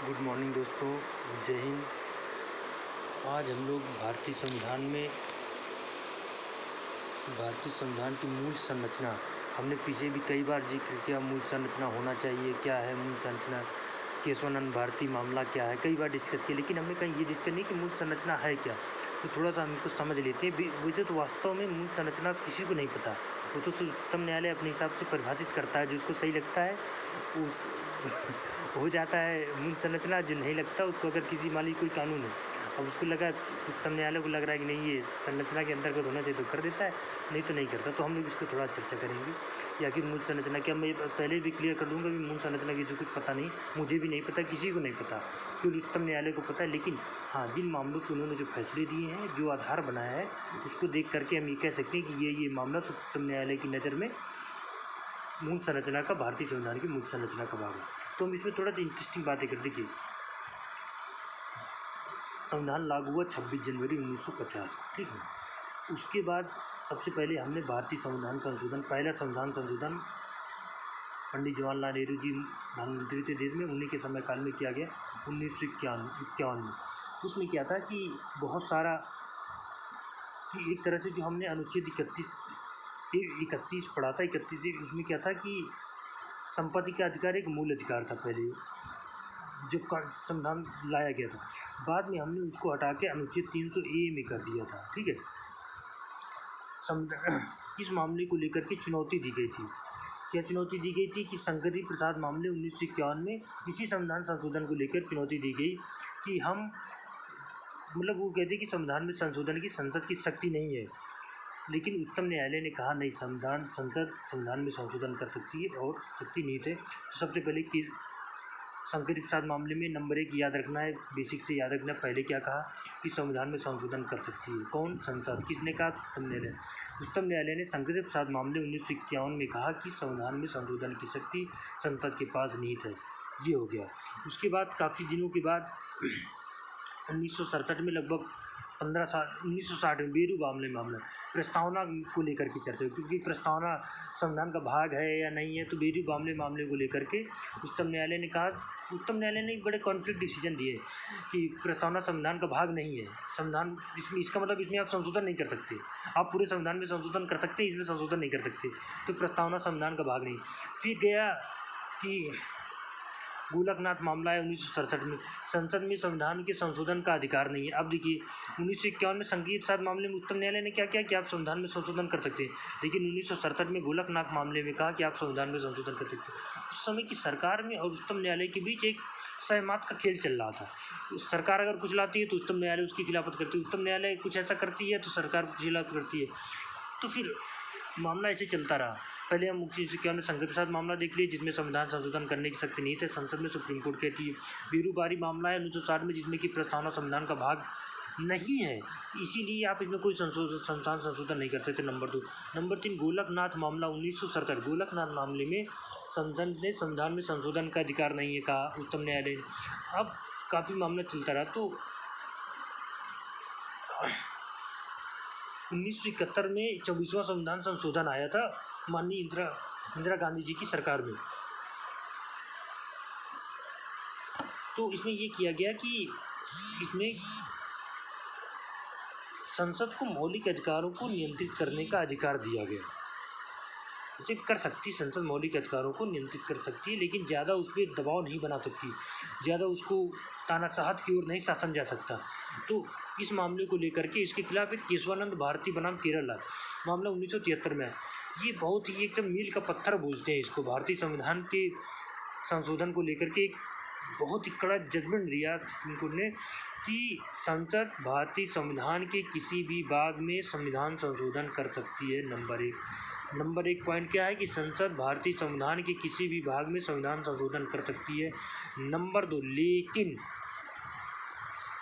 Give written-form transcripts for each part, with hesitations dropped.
Good morning दोस्तों, जय हिंद। आज हम लोग भारतीय संविधान की मूल संरचना, हमने पीछे भी कई बार जिक्र किया। मूल संरचना होना चाहिए, क्या है मूल संरचना, केशवानंद भारती मामला क्या है, कई बार डिस्कस किया, लेकिन हमने कहीं ये डिस्कस नहीं कि मूल संरचना है क्या। तो थोड़ा सा हम इसको समझ लेते हैं। वैसे तो वास्तव में मूल संरचना किसी को नहीं पता, वो तो उच्चतम न्यायालय अपने हिसाब से परिभाषित करता है। जिसको सही लगता है उस हो जाता है मूल संरचना, जो नहीं लगता उसको, अगर किसी मान ली कोई कानून है, अब उसको लगा, उच्चतम न्यायालय को लग रहा है कि नहीं ये संरचना के अंतर्गत होना चाहिए, तो कर देता है, नहीं तो नहीं करता। तो हम लोग इसको थोड़ा चर्चा करेंगे कि आखिर मूल संरचना क्या। मैं पहले भी क्लियर कर दूंगा भी मूल संरचना की जो कुछ पता नहीं, मुझे भी नहीं पता, किसी को नहीं पता, क्योंकि उच्चतम न्यायालय को पता है। लेकिन हाँ, जिन मामलों पर उन्होंने जो फैसले दिए हैं, जो आधार बनाया है, उसको देख करके हम ये कह सकते हैं कि ये मामला उच्चतम न्यायालय की नज़र में मूल संरचना का, भारतीय संविधान की मूल संरचना का भाग है। तो हम इसमें थोड़ा इंटरेस्टिंग बातें कर देखिए। संविधान लागू हुआ 26 जनवरी 1950 को, ठीक है। उसके बाद सबसे पहले हमने भारतीय संविधान संशोधन, पहला संविधान संशोधन पंडित जवाहरलाल नेहरू जी प्रधानमंत्री थे देश में, उन्हीं के समय काल में किया गया 1951 में। उसमें क्या था कि बहुत सारा, कि एक तरह से जो हमने अनुच्छेद 31 पढ़ा था, 31, उसमें क्या था कि संपत्ति का अधिकार एक मूल अधिकार था पहले जब का संविधान लाया गया था। बाद में हमने उसको हटा के अनुच्छेद 300A में कर दिया था, ठीक है। इस मामले को लेकर के चुनौती दी गई थी। क्या चुनौती दी गई थी? कि शंकरी प्रसाद मामले 1951 में इसी संविधान संशोधन को लेकर चुनौती दी गई कि हम, मतलब वो कहते कि संविधान में संशोधन की संसद की शक्ति नहीं है। लेकिन उच्चतम न्यायालय ने कहा नहीं, संविधान में संशोधन कर सकती है और शक्ति नहीं थे। तो सबसे पहले कि शंकरी प्रसाद मामले में नंबर 1 याद रखना है, बेसिक से याद रखना। पहले क्या कहा कि संविधान में संशोधन कर सकती है कौन? संसद। किसने कहा? उच्चतम न्यायालय। उच्चतम न्यायालय ने शंकरी प्रसाद मामले 1951 में कहा कि संविधान में संशोधन की शक्ति संसद के पास नहीं है। ये हो गया। उसके बाद काफ़ी दिनों के बाद 1967 में, लगभग 15 साल, 1960 में बेरू मामला प्रस्तावना को लेकर के चर्चा हुई, क्योंकि प्रस्तावना संविधान का भाग है या नहीं है। तो बेरू मामले को लेकर के उच्चतम न्यायालय ने कहा, उच्चतम न्यायालय ने बड़े कॉन्फ्लिक्ट डिसीजन दिए कि प्रस्तावना संविधान का भाग नहीं है। संविधान इसका मतलब इसमें आप संशोधन नहीं कर सकते। आप पूरे संविधान में संशोधन कर सकते हैं, इसमें संशोधन नहीं कर सकते। तो प्रस्तावना संविधान का भाग नहीं। फिर गया कि गोलकनाथ मामला है 1967 में, संसद में संविधान के संशोधन का अधिकार नहीं है। अब देखिए 1951 में शंकरी प्रसाद मामले में उच्चतम न्यायालय ने क्या किया कि आप संविधान में संशोधन कर सकते हैं, लेकिन 1967 में गोलकनाथ मामले में कहा कि आप संविधान में संशोधन कर सकते हैं। उस समय की सरकार में और उच्चतम न्यायालय के बीच एक सहमत का खेल चल रहा था। सरकार अगर कुछ लाती है तो उच्चतम न्यायालय उसकी खिलाफत करती है, उच्चतम न्यायालय कुछ ऐसा करती है तो सरकार की खिलाफत करती है। तो फिर मामला ऐसे चलता रहा। पहले हम मुख्य शिक्षा में शंकर प्रसाद मामला देख लिए, जिसमें संविधान संशोधन करने की शक्ति नहीं थे, संसद में सुप्रीम कोर्ट कहती है। बीरूबारी मामला है 1960 में, जिसमें कि प्रस्तावना संविधान का भाग नहीं है, इसीलिए आप इसमें कोई संशोधन नहीं कर सकते। नंबर 2। नंबर 3 गोलकनाथ मामला 1967, गोलकनाथ मामले में संविधान में संशोधन का अधिकार नहीं है कहा उच्चतम न्यायालय ने। अब काफ़ी मामला चलता रहा। तो 1971 में 24वां संविधान संशोधन आया था माननीय इंदिरा गांधी जी की सरकार में। तो इसमें ये किया गया कि इसमें संसद को मौलिक अधिकारों को नियंत्रित करने का अधिकार दिया गया। उसे कर सकती संसद मौलिक अधिकारों को नियंत्रित कर सकती है, लेकिन ज़्यादा उस पर दबाव नहीं बना सकती, ज़्यादा उसको तानाशाह की ओर नहीं शासन जा सकता। तो इस मामले को लेकर के इसके खिलाफ एक केशवानंद भारती बनाम केरला मामला 1973 में, ये बहुत ही एकदम मील का पत्थर बोलते हैं इसको। भारतीय संविधान के संशोधन को लेकर के एक बहुत ही कड़ा जजमेंट दिया सुप्रीम कोर्ट ने कि संसद भारतीय संविधान के किसी भी भाग में संविधान संशोधन कर सकती है। नंबर एक पॉइंट क्या है कि संसद भारतीय संविधान के किसी भी भाग में संविधान संशोधन कर सकती है। नंबर 2, लेकिन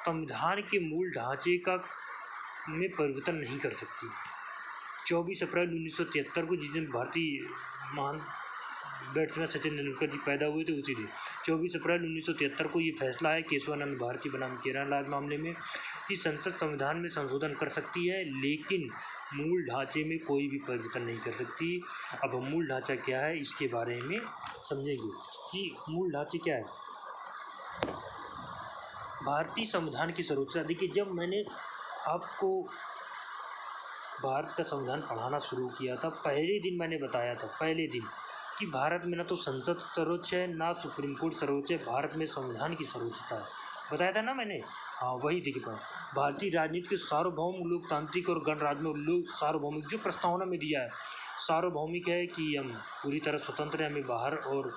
संविधान के मूल ढांचे का में परिवर्तन नहीं कर सकती। 24 अप्रैल 1973 को, जिस दिन भारतीय महान बैट्समैन सचिन तेंदुलकर जी पैदा हुए थे, उसी दिन 24 अप्रैल 1973 को ये फैसला है केशवानंद भारती बनाम केरला मामले में कि संसद संविधान में संशोधन कर सकती है, लेकिन मूल ढांचे में कोई भी परिवर्तन नहीं कर सकती। अब हम मूल ढांचा क्या है इसके बारे में समझेंगे कि मूल ढांचे क्या है। भारतीय संविधान की सर्वोच्चता। देखिए, जब मैंने आपको भारत का संविधान पढ़ाना शुरू किया था, पहले दिन मैंने बताया था, पहले दिन, कि भारत में ना तो संसद सर्वोच्च है, ना सुप्रीम कोर्ट सर्वोच्च है, भारत में संविधान की सर्वोच्चता है। बताया था ना मैंने। हाँ, वही देखिए, भारतीय राजनीति के सार्वभौम, लोकतांत्रिक और गणराज्य में लोक सार्वभौमिक जो प्रस्तावना में दिया है, सार्वभौमिक है कि हम पूरी तरह स्वतंत्र हैं, हमें बाहर और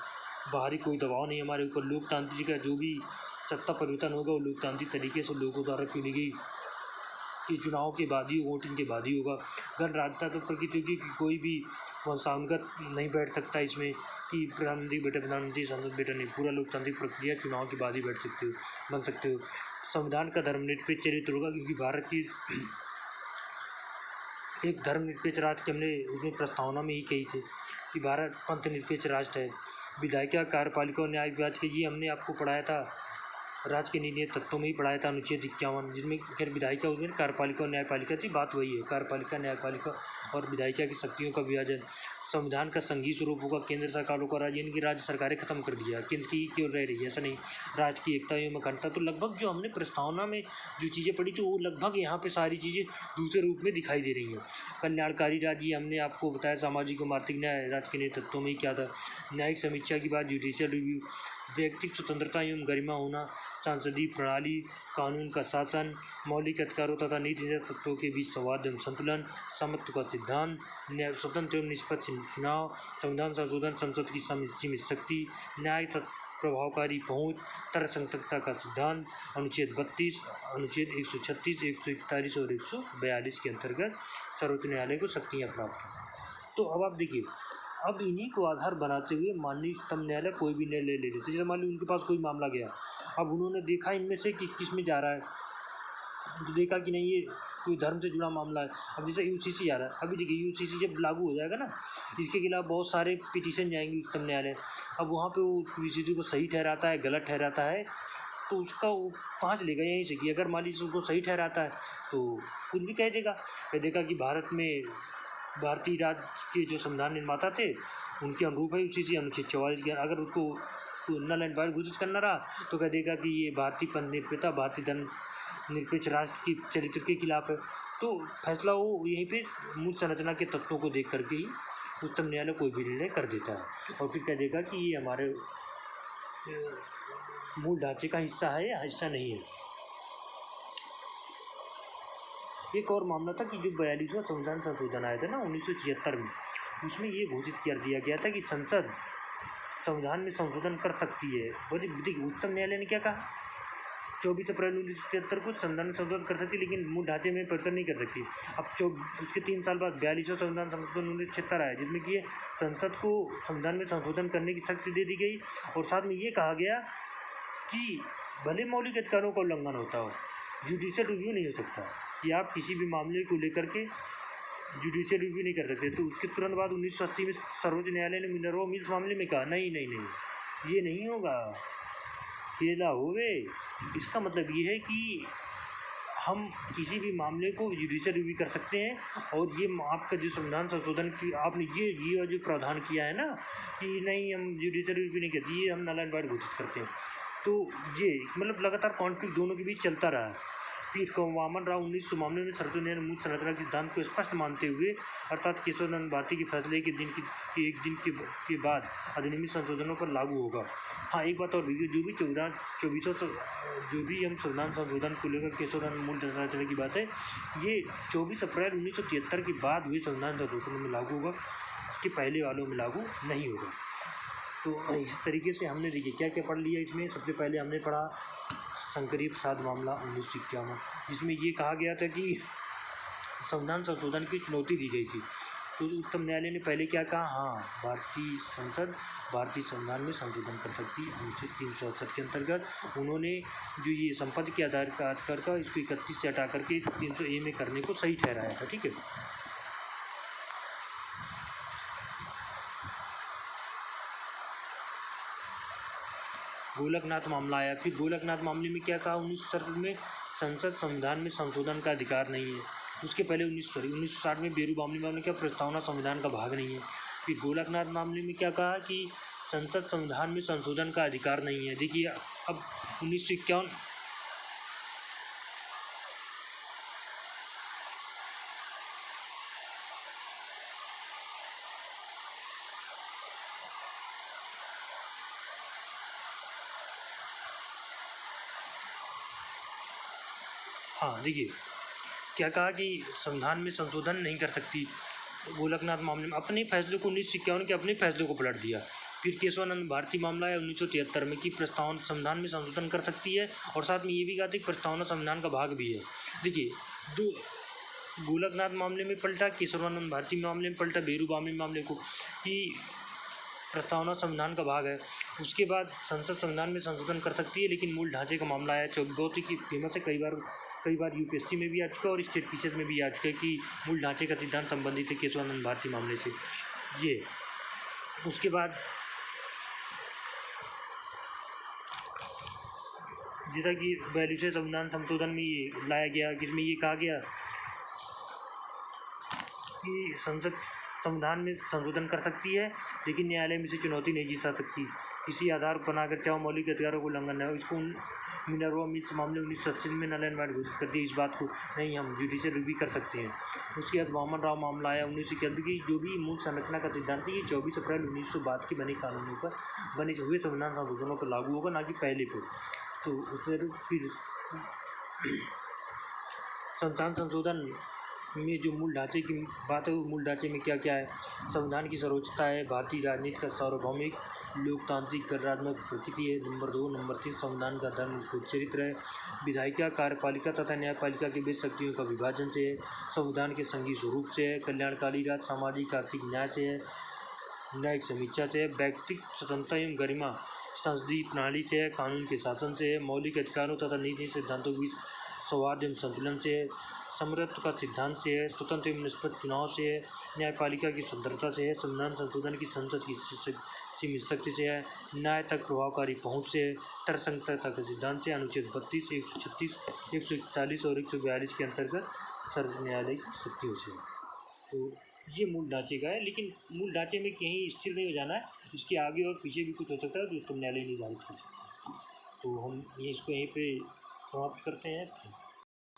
बाहरी कोई दबाव नहीं हमारे ऊपर। लोकतांत्रिक का जो भी सत्ता परिवर्तन होगा वो लोकतांत्रिक तरीके से लोगों द्वारा चुनी गई कि चुनाव के बाद ही, वोटिंग के बाद ही होगा। गणराज्यता तो प्रकृति की कोई भी वंशानुगत नहीं बैठ सकता इसमें कि प्रधानमंत्री बेटा, प्रधानमंत्री, सांसद बेटा, नहीं। पूरा लोकतांत्रिक प्रक्रिया चुनाव के बाद ही बैठ सकते हो, बन सकते हो। संविधान का धर्मनिरपेक्ष चरित्र होगा, क्योंकि भारत की एक धर्मनिरपेक्ष राष्ट्र की हमने उसमें प्रस्तावना में ही कही थी कि भारत पंथ निरपेक्ष राष्ट्र है। विधायिका, कार्यपालिका और न्याय विभाग के, ये हमने आपको पढ़ाया था राज्य के नीति तत्वों में ही पढ़ाया था, अनुच्छेद 51, जिसमें खैर विधायिका, उसमें कार्यपालिका और न्यायपालिका थी। बात वही है, कार्यपालिका, न्यायपालिका और विधायिका की शक्तियों का विभाजन। संविधान का संघीय स्वरूप होगा, केंद्र सरकारों का राज्य, यानी कि राज्य सरकारें खत्म कर दिया, केंद्र की क्यों रह रही है, ऐसा नहीं। राज्य की एकता एवं अखंडता, तो लगभग जो हमने प्रस्तावना में जो चीज़ें पढ़ी थी वो लगभग यहाँ पे सारी चीज़ें दूसरे रूप में दिखाई दे रही हैं। कल्याणकारी राज्य हमने आपको बताया, सामाजिक और आर्थिक न्याय राज्य के नेतृत्व में ही क्या था। न्यायिक समीक्षा की बात, जुडिशियल रिव्यू, व्यक्तिगत स्वतंत्रता एवं गरिमा होना, संसदीय प्रणाली, कानून का शासन, मौलिक अधिकारों तथा नीति तत्वों के बीच संवाद एवं संतुलन, समत्व का सिद्धांत, न्याय, स्वतंत्र एवं निष्पक्ष चुनाव, संविधान संशोधन, संसद की सीमित शक्ति, न्याय प्रभावकारी पहुँच, तर्कसंगतता का सिद्धांत, अनुच्छेद 32, अनुच्छेद 136, 141 और 142 के अंतर्गत सर्वोच्च न्यायालय को शक्तियाँ प्राप्त। तो अब आप देखिए, अब इन्हीं को आधार बनाते हुए माननीय उच्चतम न्यायालय कोई भी निर्णय ले लेते। जैसे मान लो उनके पास कोई मामला गया, अब उन्होंने देखा इनमें से कि किस में जा रहा है, तो देखा कि नहीं ये कोई धर्म से जुड़ा मामला है। अब जैसे यूसीसी आ रहा है, अभी देखिए यूसीसी जब लागू हो जाएगा ना, इसके खिलाफ बहुत सारे पिटीशन जाएंगे उच्चतम न्यायालय। अब वहाँ पे वो यूसीसी को सही ठहराता है, गलत ठहराता है, तो उसका वो पाँच लेगा यहीं से कि अगर मान लीजिए उसको सही ठहराता है तो कुछ भी कह देगा कि भारत में भारतीय राज्य के जो संविधान निर्माता थे उनके अनुरूप है यूसीसी अनुच्छेद 44 के। अगर उसको नल एंड वाइड घोषित करना रहा तो कह देगा कि ये भारतीय पंथ निरपेक्षता, भारतीय धर्म निरपेक्ष राष्ट्र की चरित्र के खिलाफ है। तो फैसला वो यहीं पे मूल संरचना के तत्वों को देख करके ही उच्चतम न्यायालय कोई भी निर्णय कर देता है और फिर कह देगा कि ये हमारे मूल ढांचे का हिस्सा है या हिस्सा नहीं है। एक और मामला था कि जो 42वां संविधान संशोधन आया था ना 1976 में, उसमें ये घोषित कर दिया गया था कि संसद संविधान में संशोधन कर सकती है। बोले देखिए उच्चतम न्यायालय ने क्या कहा, 24 अप्रैल 1973 को संविधान में संशोधन कर सकती, लेकिन मूल ढांचे में परिवर्तन नहीं कर सकती। अब उसके 3 साल बाद 42वां संविधान संशोधन 1976 आया, जिसमें कि संसद को संविधान में संशोधन करने की शक्ति दे दी गई और साथ में ये कहा गया कि भले मौलिक अधिकारों का उल्लंघन होता हो, जुडिशियल रिव्यू नहीं हो सकता कि आप किसी भी मामले को लेकर के जुडिशियल रिव्यू नहीं कर सकते। तो उसके तुरंत बाद 1980 में सर्वोच्च न्यायालय ने मिनर्वा मिल्स मामले में कहा नहीं, ये नहीं होगा, खेला होवे। इसका मतलब ये है कि हम किसी भी मामले को जुडिशियल रिव्यू कर सकते हैं और ये आपका जो संविधान संशोधन की आपने ये जो प्रावधान किया है ना कि नहीं हम जुडिशियल रिव्यू नहीं करते, ये हम नल एंड वाइड घोषित करते हैं। तो ये मतलब लगातार कॉन्फ्लिक्ट दोनों के बीच चलता रहा। फिर वामन राव 1900 मामले में सर्वोच्च न्यायालय मूल संरचना के सिद्धांत को स्पष्ट मानते हुए अर्थात केशवानंद भारती के फैसले के एक दिन के बाद अधिनियमित संशोधनों पर लागू होगा। हाँ, एक बात और भी, जो भी जो भी हम संविधान संशोधन को लेकर केशवानंद मूल संरचना की बात है, ये 24 अप्रैल 1973 के बाद हुए संविधान संशोधन में लागू होगा, उसके पहले वालों में लागू नहीं होगा। तो इस तरीके से हमने देखिए क्या क्या पढ़ लिया इसमें। सबसे पहले हमने पढ़ा शंकरी प्रसाद मामला 1951, जिसमें ये कहा गया था कि संविधान संशोधन की चुनौती दी गई थी। तो उच्चतम न्यायालय ने पहले क्या कहा, हाँ भारतीय संसद भारतीय संविधान में संशोधन कर सकती है। अनुच्छेद 368 के अंतर्गत उन्होंने जो ये संपत्ति के आधार का इसको 31 से हटा करके 300A में करने को सही ठहराया था। ठीक है, गोलकनाथ मामला आया। फिर गोलकनाथ मामले में क्या कहा, 1970 में संसद संविधान में संशोधन का अधिकार नहीं है। उसके पहले 1960 में बेरू मामले में क्या प्रस्तावना संविधान का भाग नहीं है। फिर गोलकनाथ मामले में क्या कहा कि संसद संविधान में संशोधन का अधिकार नहीं है। देखिए अब 1951 हाँ देखिए क्या कहा कि संविधान में संशोधन नहीं कर सकती गोलकनाथ मामले में। अपने फैसले को 1951 के अपने फैसले को पलट दिया। फिर केशवानंद भारती मामला है 1973 में कि प्रस्तावना संविधान में संशोधन कर सकती है, और साथ में ये भी कहा था कि प्रस्तावना संविधान का भाग भी है। देखिए दो गोलकनाथ मामले में पलटा, केशवानंद भारती मामले में पलटा, बेरूबामी मामले को कि प्रस्तावना संविधान का भाग है। उसके बाद संसद संविधान में संशोधन कर सकती है, लेकिन मूल ढांचे का मामला है। बहुत ही फेमस है, कई बार यूपीएससी में भी आ चुका है और स्टेट टीचर में भी आ चुका है कि मूल ढांचे का सिद्धांत संबंधित है केशवानंद भारती मामले से ये। उसके बाद जैसा कि वैल्यू से संविधान संशोधन में ये लाया गया, जिसमें ये कहा गया कि संसद संविधान में संशोधन कर सकती है, लेकिन न्यायालय में से चुनौती नहीं जीत सकती किसी आधार पर बनाकर, चाहे मौलिक अधिकारों को उल्लंघन है। इसको मिनर्वा मिल्स मामले 1980 में नल एंड वाइड घोषित कर दी। इस बात को नहीं हम जुडिशियल रिव्यू कर सकते हैं। उसके बाद वामन राव मामला आया 1991 की, जो भी मूल संरचना का सिद्धांत है ये 24 अप्रैल 1962 के बने कानूनों पर बने हुए संविधान संशोधनों पर लागू होगा, ना कि पहले पर। तो उसमें फिर संविधान संशोधन में जो मूल ढांचे की बात है, वो मूल ढांचे में क्या क्या है। संविधान की सर्वोच्चता है, भारतीय राजनीति का सार्वभौमिक लोकतांत्रिक गणराज्य प्रकृति है। नंबर 2, नंबर 3 संविधान का धर्म चरित्र है। विधायिका, कार्यपालिका तथा न्यायपालिका के बीच शक्तियों का विभाजन से है। संविधान के संघीय स्वरूप से है। कल्याणकारी राज, सामाजिक आर्थिक न्याय से है। न्यायिक समीक्षा से है। व्यक्तिक स्वतंत्रता एवं गरिमा संसदीय प्रणाली से है। कानून के शासन से है। मौलिक अधिकारों तथा नीति सिद्धांतों की सौहार्द एवं संतुलन से है। समरत्व का सिद्धांत से है। स्वतंत्र एवं निष्पक्ष चुनाव से है। न्यायपालिका की स्वतंत्रता से है। संविधान संशोधन की संसद की सीमित शक्ति से है। न्याय तक प्रभावकारी पहुंच से है। तर्कसंगतता के सिद्धांत से। अनुच्छेद 32, 136, 141 और 142 के अंतर्गत सर्वोच्च न्यायालय की शक्तियों से है। तो ये मूल ढांचे का है, लेकिन मूल ढांचे में कहीं स्थिर नहीं हो जाना है, इसके आगे और पीछे भी कुछ हो सकता है जो तो न्यायालय निर्धारित कर सकता है। तो हम इसको यहीं पे समाप्त करते हैं।